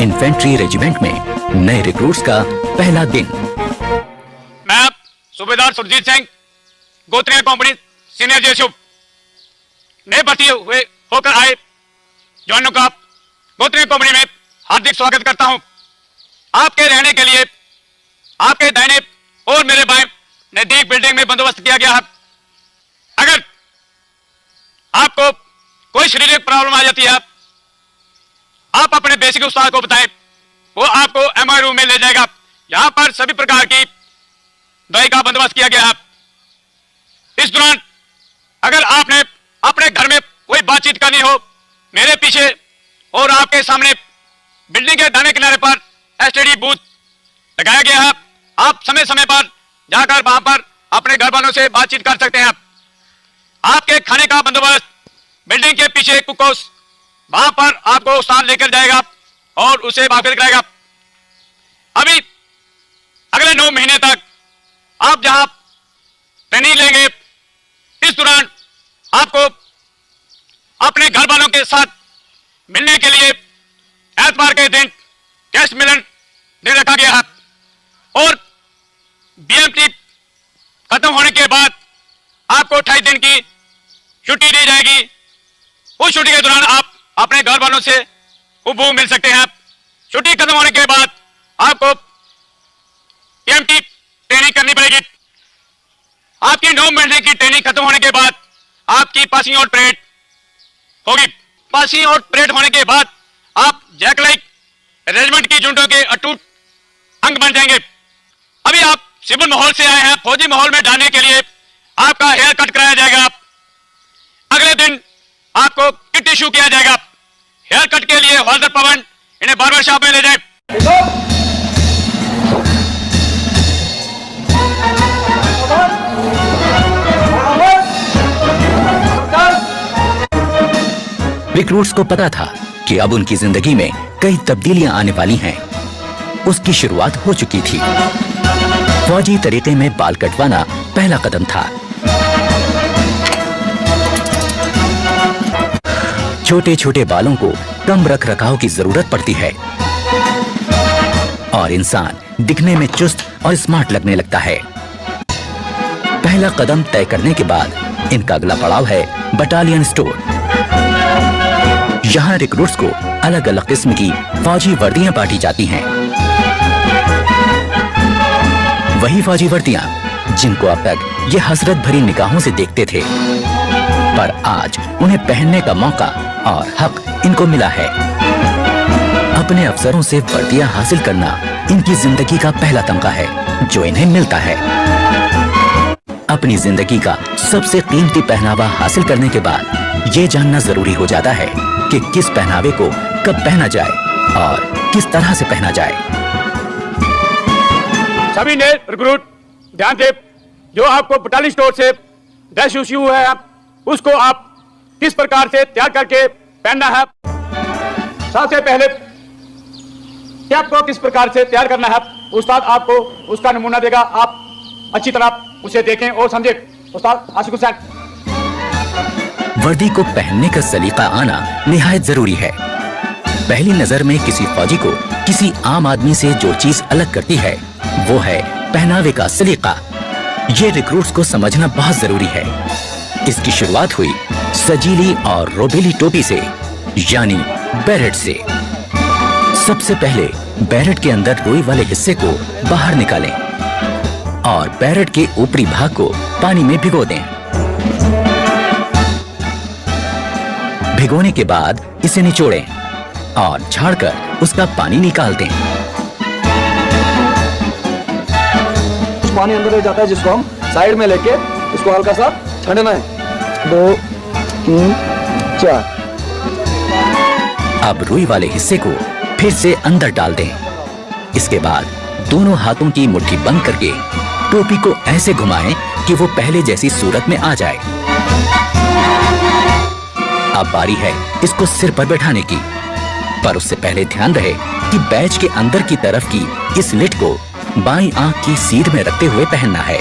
Infantry regiment में नए recruits का पहला दिन। मैं सूबेदार सुरजीत सिंह, गोत्रिया कंपनी सीनियर जेशुप, नए भर्ती हुए होकर आए जवानों का गोत्रिया कंपनी में हार्दिक स्वागत करता हूं। आपके रहने के लिए आपके दाहिने और मेरे बाएं नजदीक बिल्डिंग में बंदोबस्त किया गया है। अगर आपको कोई शारीरिक प्रॉब्लम आ जाती है, आप अपने बेसिक उस्ताद को बताएं, वो आपको एमआई रूम में ले जाएगा। यहां पर सभी प्रकार की दवाई का बंदोबस्त किया गया है। इस दौरान अगर आपने अपने घर में कोई बातचीत करनी हो, मेरे पीछे और आपके सामने बिल्डिंग के दाहिने किनारे पर एसटीडी बूथ लगाया गया है। आप समय समय पर जाकर वहां पर अपने घर वालों से बातचीत कर सकते हैं। आपके खाने का बंदोबस्त बिल्डिंग के पीछे कुक हाउस, वहां पर आपको उस्ताद लेकर जाएगा और उसे वाकिफ कराएगा। अभी अगले 9 महीने तक आप जहां ट्रेनिंग लेंगे, इस दौरान आपको अपने घर वालों के साथ मिलने के लिए एतवार के दिन गेस्ट मिलन दे रखा गया है और बीएमटी खत्म होने के बाद आपको 28 दिन की छुट्टी दी जाएगी। उस छुट्टी के दौरान आप अपने घर वालों से उपभोग मिल सकते हैं। छुट्टी खत्म होने के बाद आपको बीएमटी ट्रेनिंग करनी पड़ेगी। आपकी 9 महीने की ट्रेनिंग खत्म होने के बाद आपकी पासिंग आउट परेड होगी। पासिंग आउट परेड होने के बाद आप जैक लाइक रेजिमेंट की यूनिटों के अटूट अंग बन जाएंगे। अभी आप सिविल माहौल से आए हैं, फौजी माहौल में जाने के लिए आपका हेयर कट कराया जाएगा। अगले दिन आपको किट इशू किया जाएगा। हेयर कट के लिए हवलदार पवन इन्हें बार्बर शॉप में ले जाए। रिक्रूट्स को पता था कि अब उनकी जिंदगी में कई तब्दीलियां आने वाली हैं। उसकी शुरुआत हो चुकी थी। फौजी तरीके में बाल कटवाना पहला कदम था। छोटे छोटे बालों को कम रख रखाव की जरूरत पड़ती है और इंसान दिखने में चुस्त और स्मार्ट लगने लगता है। पहला कदम तय करने के बाद इनका अगला पड़ाव है बटालियन स्टोर। यहाँ रिक्रूट्स को अलग अलग किस्म की फौजी वर्दियां बांटी जाती हैं। वही फौजी वर्दियां जिनको अब तक ये हसरत भरी निगाहों से देखते थे, पर आज उन्हें पहनने का मौका और हक इनको मिला है। अपने अफसरों से वर्दियां हासिल करना इनकी जिंदगी का पहला तमगा है जो इन्हें मिलता है। अपनी जिंदगी का सबसे कीमती पहनावा हासिल करने के बाद ये जानना जरूरी हो जाता है कि किस पहनावे को कब पहना जाए और किस तरह से पहना जाए। सभी ने रिक्रूट ध्यान दे, जो आपको बटालियन स्टोर से ड्रेस इश्यू है, उसको आप किस प्रकार से तैयार करके पहनना है। सबसे पहले कि आपको किस प्रकार से तैयार करना है, उस्ताद आपको उसका नमूना देगा। आप अच्छी तरह उसे देखें और समझें। उस्ताद आशिक हुसैन। वर्दी को पहनने का सलीका आना निहायत जरूरी है। पहली नजर में किसी फौजी को किसी आम आदमी से जो चीज अलग करती है वो है पहनावे का सलीका। ये रिक्रूट्स को समझना बहुत जरूरी है। इसकी शुरुआत हुई सजीली और रोबेली टोपी से, यानी बैरेट से। सबसे पहले बैरेट के अंदर रुई वाले हिस्से को बाहर निकालें और बैरेट के ऊपरी भाग को पानी में भिगो दें। भिगोने के बाद इसे निचोड़ें और झाड़कर उसका पानी निकाल दें। पानी अंदर रह जाता है जिसको हम साइड में लेके इसको हल्का सा छानना है। 2 3 4। अब रुई वाले हिस्से को फिर से अंदर डाल दें। इसके बाद दोनों हाथों की मुट्ठी बंद करके टोपी को ऐसे घुमाएं कि वो पहले जैसी सूरत में आ जाए। अब बारी है इसको सिर पर बैठाने की, पर उससे पहले ध्यान रहे कि बैच के अंदर की तरफ की इस लिट को बाईं आंख की सीध में रखते हुए पहनना है।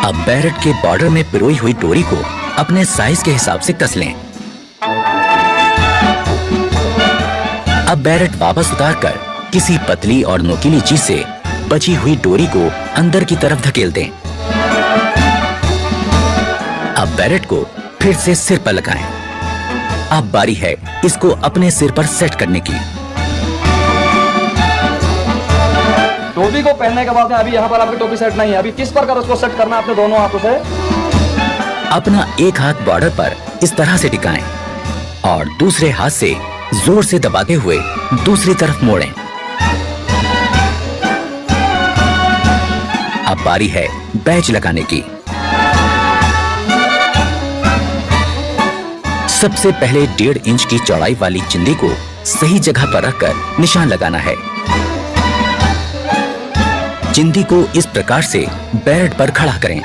अब बैरेट के बॉर्डर में पिरोई हुई डोरी को अपने साइज के हिसाब से कस लें। अब बैरेट वापस उतारकर किसी पतली और नुकीली चीज से बची हुई डोरी को अंदर की तरफ धकेल दें। अब बैरेट को फिर से सिर पर लगाएं। अब बारी है इसको अपने सिर पर सेट करने की। टोपी को पहनने के बाद में अभी यहाँ पर आपकी टोपी सेट नहीं है। अभी किस प्रकार उसको सेट करना है अपने दोनों हाथों से। अपना एक हाथ बॉर्डर पर इस तरह से टिकाएं और दूसरे हाथ से जोर से दबाते हुए दूसरी तरफ मोड़ें। अब बारी है बैच लगाने की। सबसे पहले 1.5 इंच की चौड़ाई वाली चिंदी को सही जगह पर रखकर निशान लगाना है। चिंदी को इस प्रकार से बैरेट पर खड़ा करें।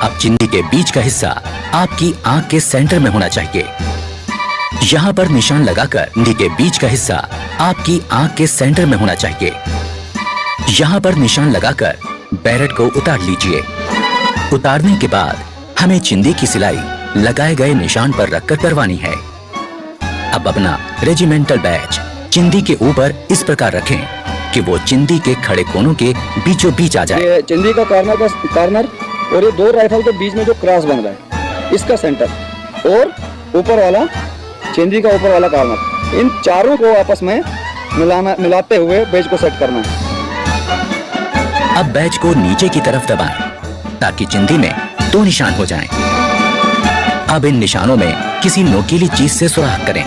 अब चिंदी के बीच का हिस्सा आपकी आंख के सेंटर में होना चाहिए। यहाँ पर निशान लगाकर चिंदी के बीच का हिस्सा आपकी आंख के सेंटर में होना चाहिए। यहाँ पर निशान लगाकर बैरेट को उतार लीजिए। उतारने के बाद हमें चिंदी की सिलाई लगाए गए निशान पर रखकर करवानी है। अब अपना रेजिमेंटल बैच चिंदी के ऊपर इस प्रकार रखें कि वो चिंदी के खड़े कोनों के बीचों बीच आ जाए। ये चिंदी का कॉर्नर और ये दो राइफल के बीच में जो क्रॉस बन रहा है इसका सेंटर और ऊपर वाला चिंदी का ऊपर वाला कॉर्नर, इन चारों को आपस में मिलाते हुए बैच को सेट करना है। अब बैच को नीचे की तरफ दबाएं ताकि चिंदी में 2 निशान हो जाएं। अब इन निशानों में किसी नोकीली चीज से सुराख करें।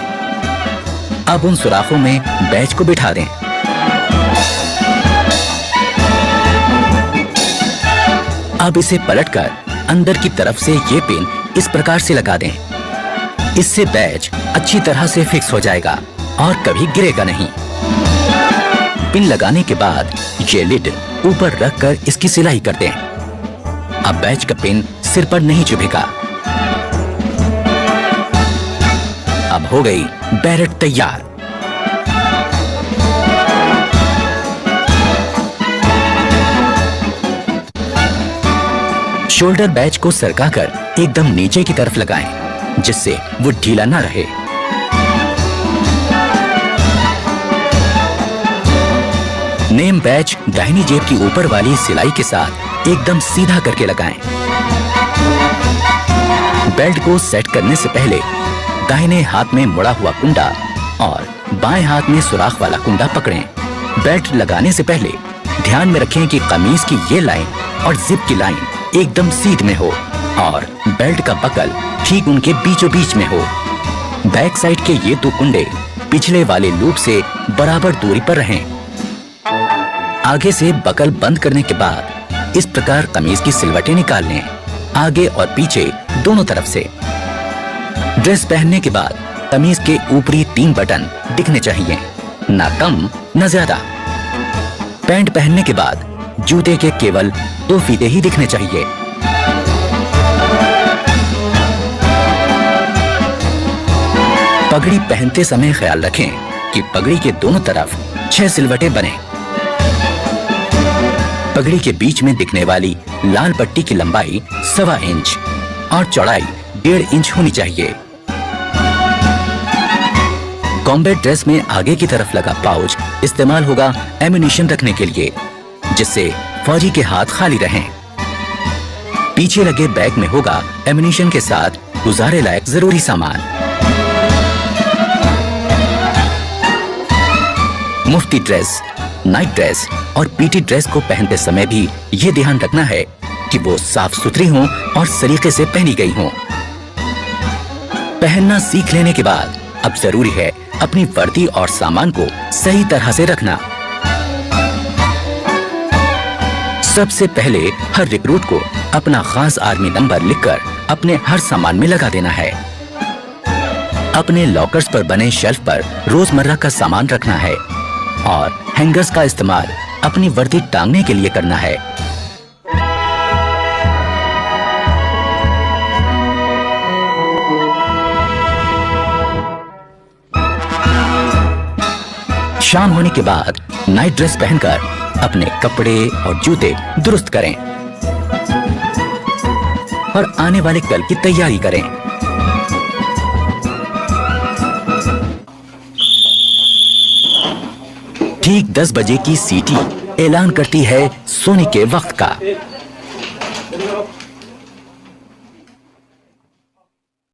अब उन सुराखों में बैच को बिठा दें। अब इसे पलटकर अंदर की तरफ से ये पिन इस प्रकार से लगा दें। इससे बैच अच्छी तरह से फिक्स हो जाएगा और कभी गिरेगा नहीं। पिन लगाने के बाद ये लिड ऊपर रखकर इसकी सिलाई कर दें। अब बैच का पिन सिर पर नहीं चुभेगा। अब हो गई बैरेट तैयार। शोल्डर बैच को सरकाकर एकदम नीचे की तरफ लगाएं, जिससे वो ढीला ना रहे। नेम बैच दाहिनी जेब की ऊपर वाली सिलाई के साथ एकदम सीधा करके लगाएं। बेल्ट को सेट करने से पहले दाहिने हाथ में मुड़ा हुआ कुंडा और बाएं हाथ में सुराख वाला कुंडा पकड़ें। बेल्ट लगाने से पहले ध्यान में रखें कि कमीज की ये लाइन और जिप की लाइन एकदम सीध में हो और बेल्ट का बकल ठीक उनके बीचों बीच में हो। बैक साइड के ये 2 कुंडे पिछले वाले लूप से बराबर दूरी पर रहें। आगे से बकल बंद करने के बाद इस प्रकार कमीज की सिलवटें निकाल लें, आगे और पीछे दोनों तरफ से। ड्रेस पहनने के बाद कमीज के ऊपरी 3 बटन दिखने चाहिए, ना कम न ज्यादा। पैंट पहनने के बाद जूते के केवल 2 फीते ही दिखने चाहिए। पगड़ी पहनते समय ख्याल रखें कि पगड़ी के दोनों तरफ 6 सिलवटें बने। पगड़ी के बीच में दिखने वाली लाल पट्टी की लंबाई 1.25 इंच और चौड़ाई 1.5 इंच होनी चाहिए। कॉम्बैट ड्रेस में आगे की तरफ लगा पाउच इस्तेमाल होगा एम्युनिशन रखने के लिए, जिससे फौजी के हाथ खाली रहें। पीछे लगे बैग में होगा एम्युनिशन के साथ गुजारे लायक जरूरी सामान। मुफ्ती ड्रेस, नाइट ड्रेस और पीटी ड्रेस को पहनते समय भी ये ध्यान रखना है कि वो साफ सुथरी हों और सलीके से पहनी गई हों। पहनना सीख लेने के बाद अब जरूरी है अपनी वर्दी और सामान को सही तरह से रखना। सबसे पहले हर रिक्रूट को अपना खास आर्मी नंबर लिखकर अपने हर सामान में लगा देना है। अपने लॉकर्स पर बने शेल्फ पर रोजमर्रा का सामान रखना है और हैंगर्स का इस्तेमाल अपनी वर्दी टांगने के लिए करना है। शाम होने के बाद नाइट ड्रेस पहनकर अपने कपड़े और जूते दुरुस्त करें। और आने वाले कल की तैयारी करें। ठीक 10 बजे की सीटी ऐलान करती है सोने के वक्त का।